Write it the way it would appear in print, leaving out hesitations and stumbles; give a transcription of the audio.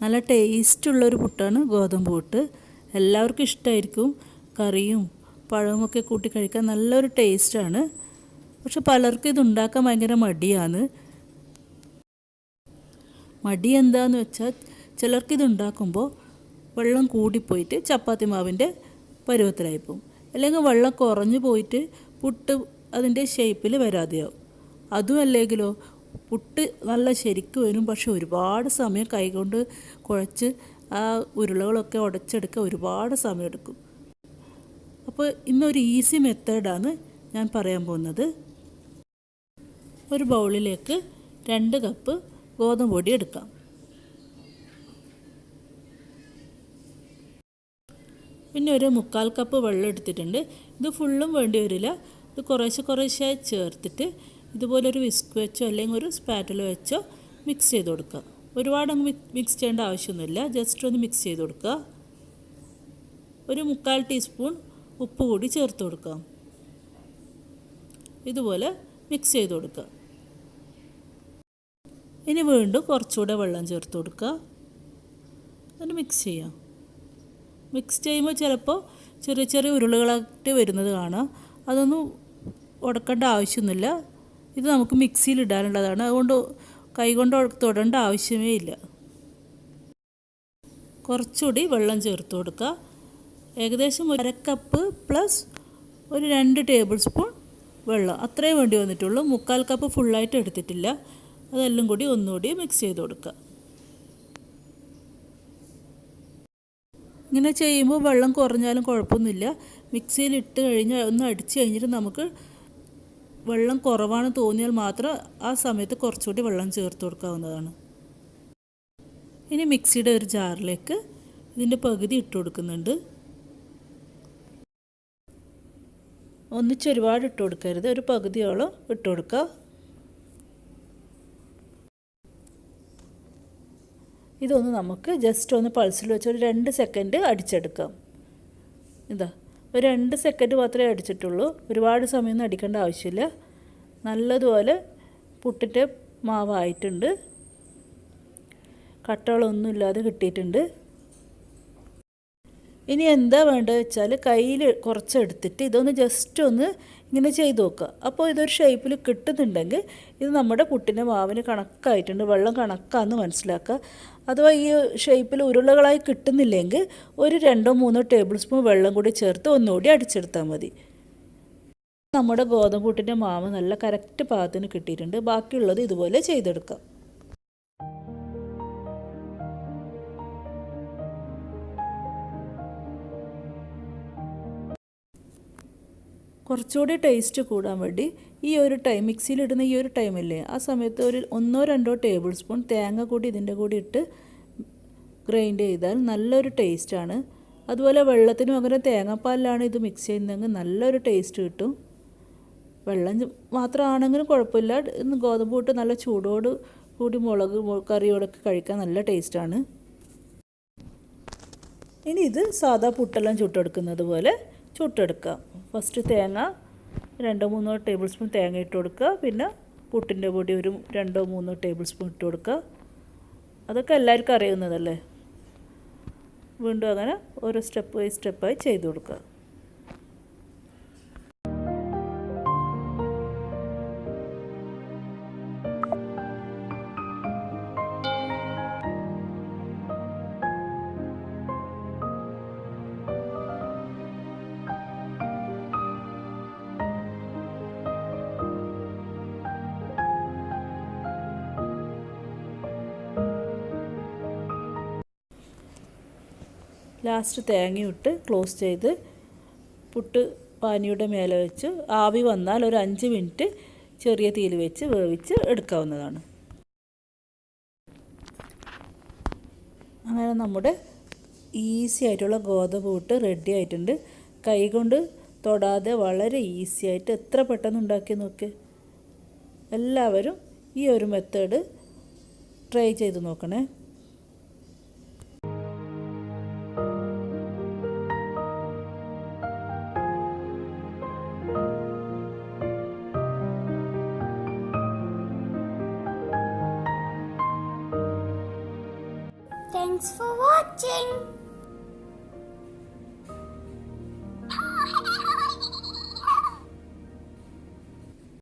നല്ല ടേസ്റ്റുള്ളൊരു പുട്ടാണ് ഗോതമ്പ് പുട്ട്. എല്ലാവർക്കും ഇഷ്ടമായിരിക്കും. കറിയും പഴവുമൊക്കെ കൂട്ടി കഴിക്കാൻ നല്ലൊരു ടേസ്റ്റാണ്. പക്ഷെ പലർക്കും ഇതുണ്ടാക്കാൻ ഭയങ്കര മടിയാണ്. മടി എന്താണെന്ന് വെച്ചാൽ ചിലർക്കിത് ഉണ്ടാക്കുമ്പോൾ വെള്ളം കൂടിപ്പോയിട്ട് ചപ്പാത്തി മാവിൻ്റെ പരുവത്തിലായിപ്പോവും. അല്ലെങ്കിൽ വെള്ളം കുറഞ്ഞു പോയിട്ട് പുട്ട് അതിൻ്റെ ഷേപ്പിൽ വരാതെയാവും. അതും അല്ലെങ്കിലോ പുട്ട് നല്ല ശരിക്ക് വരും, പക്ഷെ ഒരുപാട് സമയം കൈകൊണ്ട് കുഴച്ച് ആ ഉരുളകളൊക്കെ ഉടച്ചെടുക്കാൻ ഒരുപാട് സമയമെടുക്കും. അപ്പോൾ ഇന്നൊരു ഈസി മെത്തേഡാണ് ഞാൻ പറയാൻ പോകുന്നത്. ഒരു ബൗളിലേക്ക് 2 കപ്പ് ഗോതമ്പ് പൊടി എടുക്കാം. പിന്നെ ഒരു 1/4 കപ്പ് വെള്ളം എടുത്തിട്ടുണ്ട്. ഇത് ഫുള്ളും വേണ്ടി വരില്ല. ഇത് കുറേശ്ശെ ചേർത്തിട്ട് ഇതുപോലൊരു വിസ്ക് വെച്ചോ അല്ലെങ്കിൽ ഒരു സ്പാറ്റല വെച്ചോ മിക്സ് ചെയ്ത് കൊടുക്കുക. ഒരുപാട് അങ്ങ് മിക്സ് ചെയ്യേണ്ട ആവശ്യമൊന്നുമില്ല. ജസ്റ്റ് ഒന്ന് മിക്സ് ചെയ്ത് കൊടുക്കുക. ഒരു 1/4 ടീസ്പൂൺ ഉപ്പ് കൂടി ചേർത്ത് കൊടുക്കാം. ഇതുപോലെ മിക്സ് ചെയ്ത് കൊടുക്കുക. ഇനി വീണ്ടും കുറച്ചുകൂടെ വെള്ളം ചേർത്ത് കൊടുക്കുക. എന്നിട്ട് മിക്സ് ചെയ്യാം. മിക്സ് ചെയ്യുമ്പോൾ ചിലപ്പോൾ ചെറിയ ചെറിയ ഉരുളകളായിട്ട് വരുന്നത് കാണാം. അതൊന്നും ഉടക്കേണ്ട ആവശ്യമൊന്നുമില്ല. ഇത് നമുക്ക് മിക്സിയിൽ ഇടാനുള്ളതാണ്. അതുകൊണ്ട് കൈകൊണ്ട് തൊടേണ്ട ആവശ്യമേ ഇല്ല. കുറച്ചുകൂടി വെള്ളം ചേർത്ത് കൊടുക്കുക. ഏകദേശം 1/2 കപ്പ് പ്ലസ് ഒരു 2 ടേബിൾ സ്പൂൺ വെള്ളം, അത്രയും വേണ്ടി വന്നിട്ടുള്ളൂ. 1/4 കപ്പ് ഫുള്ളായിട്ട് എടുത്തിട്ടില്ല. അതെല്ലാം കൂടി ഒന്നുകൂടി മിക്സ് ചെയ്ത് കൊടുക്കുക. ഇങ്ങനെ ചെയ്യുമ്പോൾ വെള്ളം കുറഞ്ഞാലും കുഴപ്പമൊന്നുമില്ല. മിക്സിയിൽ ഇട്ട് കഴിഞ്ഞാൽ ഒന്ന് അടിച്ച് കഴിഞ്ഞിട്ട് നമുക്ക് വെള്ളം കുറവാണ് തോന്നിയാൽ മാത്രം ആ സമയത്ത് കുറച്ചുകൂടി വെള്ളം ചേർത്ത് കൊടുക്കാവുന്നതാണ്. ഇനി മിക്സിയുടെ ഒരു ജാറിലേക്ക് ഇതിൻ്റെ പകുതി ഇട്ട് കൊടുക്കുന്നുണ്ട്. ഒരുപാട് ഇട്ട് കൊടുക്കരുത്, ഒരു പകുതിയോളം ഇട്ട് കൊടുക്കുക. ഇതൊന്ന് നമുക്ക് ജസ്റ്റ് ഒന്ന് പൾസിൽ വെച്ച് ഒരു 2 സെക്കൻഡ് അടിച്ചെടുക്കാം. ഒരു 2 സെക്കൻഡ് മാത്രമേ അടിച്ചിട്ടുള്ളൂ. ഒരുപാട് സമയമൊന്നും അടിക്കേണ്ട ആവശ്യമില്ല. നല്ലതുപോലെ പുട്ടിൻ്റെ മാവായിട്ടുണ്ട്. കട്ടകളൊന്നും ഇല്ലാതെ കിട്ടിയിട്ടുണ്ട്. ഇനി എന്താ വേണ്ടത് വെച്ചാൽ കയ്യിൽ കുറച്ചെടുത്തിട്ട് ഇതൊന്ന് ജസ്റ്റ് ഒന്ന് ഇങ്ങനെ ചെയ്ത് നോക്കുക. അപ്പോൾ ഇതൊരു ഷേപ്പിൽ കിട്ടുന്നുണ്ടെങ്കിൽ ഇത് നമ്മുടെ പുട്ടിൻ്റെ മാവിന് കണക്കായിട്ടുണ്ട്, വെള്ളം കണക്കാണെന്ന് മനസ്സിലാക്കുക. അഥവാ ഈ ഷേപ്പിൽ ഉരുളകളായി കിട്ടുന്നില്ലെങ്കിൽ ഒരു 2-3 ടേബിൾ സ്പൂൺ വെള്ളം കൂടി ചേർത്ത് ഒന്നുകൂടി അടിച്ചെടുത്താൽ മതി. നമ്മുടെ ഗോതമ്പ് പുട്ടിൻ്റെ മാവ് നല്ല കറക്റ്റ് പാകത്തിന് കിട്ടിയിട്ടുണ്ട്. ബാക്കിയുള്ളത് ഇതുപോലെ ചെയ്തെടുക്കാം. കുറച്ചുകൂടി ടേസ്റ്റ് കൂടാൻ വേണ്ടി ഈ ഒരു ടൈം മിക്സിയിലിടുന്ന ഈ ഒരു ടൈമില്ലേ, ആ സമയത്ത് ഒരു 1-2 ടേബിൾ സ്പൂൺ തേങ്ങ കൂടി ഇതിൻ്റെ കൂടി ഇട്ട് ഗ്രൈൻഡ് ചെയ്താൽ നല്ലൊരു ടേസ്റ്റാണ്. അതുപോലെ വെള്ളത്തിന് പകരം തേങ്ങാപ്പാലിലാണ് ഇത് മിക്സ് ചെയ്യുന്നതെങ്കിൽ നല്ലൊരു ടേസ്റ്റ് കിട്ടും. വെള്ളം മാത്രമാണെങ്കിലും കുഴപ്പമില്ല. ഗോതമ്പ് പുട്ട് നല്ല ചൂടോട് കൂടി മുളക് കറിയോടൊക്കെ കഴിക്കാൻ നല്ല ടേസ്റ്റാണ്. ഇനി ഇത് സാധാ പുട്ടെല്ലാം ചുട്ടെടുക്കുന്നത് പോലെ ചുട്ടെടുക്കാം. ഫസ്റ്റ് തേങ്ങ 2-3 ടേബിൾ സ്പൂൺ തേങ്ങ ഇട്ട് കൊടുക്കുക. പിന്നെ പുട്ടിൻ്റെ പൊടി ഒരു 2-3 ടേബിൾ സ്പൂൺ ഇട്ട് കൊടുക്കുക. അതൊക്കെ എല്ലാവർക്കും അറിയുന്നതല്ലേ. വീണ്ടും അങ്ങനെ ഓരോ സ്റ്റെപ്പായി ചെയ്ത് കൊടുക്കുക. ലാസ്റ്റ് തേങ്ങയിട്ട് ക്ലോസ് ചെയ്ത് പുട്ട് പാനിയുടെ മേലെ വെച്ച് ആവി വന്നാൽ ഒരു 5 മിനിറ്റ് ചെറിയ തീയിൽ വെച്ച് വേവിച്ച് എടുക്കാവുന്നതാണ്. അങ്ങനെ നമ്മുടെ ഈസി ആയിട്ടുള്ള ഗോതമ്പ് പുട്ട് റെഡി ആയിട്ടുണ്ട്. കൈകൊണ്ട് തൊടാതെ വളരെ ഈസി ആയിട്ട് എത്ര പെട്ടെന്ന് ഉണ്ടാക്കി നോക്ക്. എല്ലാവരും ഈ ഒരു മെത്തേഡ് ട്രൈ ചെയ്ത് നോക്കണേ. Thanks for watching.